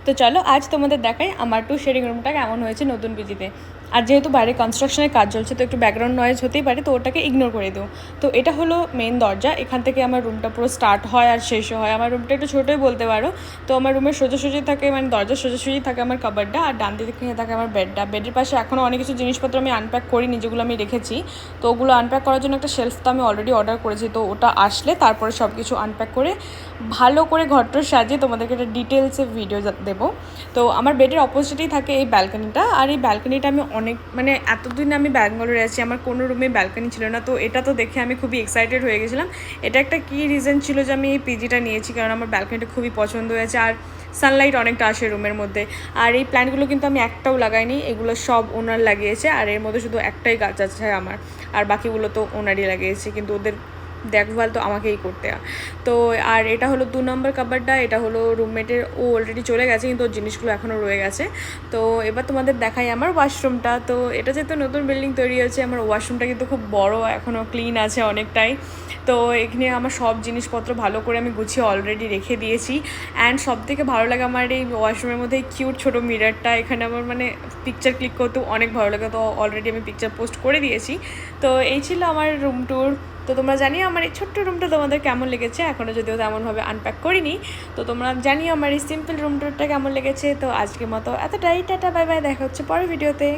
তো চলো আজ তোমাদের দেখাই আমার 2 শেয়ারিং রুমটা কেমন হয়েছে নতুন পিজিতে। আর যেহেতু বাইরে কনস্ট্রাকশনের কাজ চলছে তো একটু ব্যাকগ্রাউন্ড নয়েজ হতেই পারে, তো ওটাকে ইগনোর করে দিও। তো এটা হলো মেন দরজা, এখান থেকে আমার রুমটা পুরো স্টার্ট হয় আর শেষ হয়। আমার রুমটা একটু ছোটোই বলতে পারো। তো আমার রুমের সোজাসুজি থাকে, মানে দরজা সোজাসুজি থাকে আমার কাবারটা, আর ডান দিকে থাকে আমার বেডটা। বেডের পাশে এখনও অনেক কিছু জিনিসপত্র আমি আনপ্যাক করিনি, যেগুলো আমি রেখেছি। তো ওগুলো আনপ্যাক করার জন্য একটা শেলফ তো আমি অলরেডি অর্ডার করেছি, তো ওটা আসলে তারপরে সব কিছু আনপ্যাক করে ভালো করে ঘরটা সাজিয়ে তোমাদেরকে একটা ডিটেলসে ভিডিও দেবো। তো আমার বেডের অপোজিটেই থাকে এই ব্যালকনিটা, আর এই ব্যালকনিটা আমি অনেক, মানে এতদিন আমি ব্যাঙ্গালোরে আছি, আমার কোনো রুমে ব্যালকনি ছিল না। তো এটা তো দেখে আমি খুবই এক্সাইটেড হয়ে গেছিলাম। এটা একটা কী রিজন ছিল যে আমি এই পিজিটা নিয়েছি, কারণ আমার ব্যালকনিটা খুবই পছন্দ হয়েছে, আর সানলাইট অনেকটা আসে রুমের মধ্যে। আর এই প্ল্যান্টগুলো কিন্তু আমি একটাও লাগাইনি, এগুলো সব ওনার লাগিয়েছে। আর এর মধ্যে শুধু একটাই গাছ আছে আমার, আর বাকিগুলো তো ওনারই লাগিয়েছে, কিন্তু ওদের দেখভাল তো আমাকেই করতে হয়। তো আর এটা হলো 2 নম্বর কাবারটা, এটা হলো রুমমেটের, ও অলরেডি চলে গেছে কিন্তু ওর জিনিসগুলো এখনও রয়ে গেছে। তো এবার তোমাদের দেখাই আমার ওয়াশরুমটা। তো এটা যেহেতু নতুন বিল্ডিং তৈরি হয়েছে, আমার ওয়াশরুমটা কিন্তু খুব বড়, এখনও ক্লিন আছে অনেকটাই। তো এখানে আমার সব জিনিসপত্র ভালো করে আমি গুছিয়ে অলরেডি রেখে দিয়েছি। অ্যান্ড সবথেকে ভালো লাগে আমার এই ওয়াশরুমের মধ্যে এই কিউট ছোটো মিররটা, এখানে আমার মানে পিকচার ক্লিক করতেও অনেক ভালো লাগে। তো অলরেডি আমি পিকচার পোস্ট করে দিয়েছি। তো এই ছিল আমার রুম ট্যুর। তো তোমরা জানিও আমার এই ছোট্ট রুমটা তোমাদের কেমন লেগেছে, এখনও যদিও তেমনভাবে আনপ্যাক করিনি। তো তোমরা জানিও আমার এই সিম্পল রুম ট্যুরটা কেমন লেগেছে। তো আজকের মতো এতটাই, টাটা বাই বাই, দেখা হচ্ছে পরের ভিডিওতে।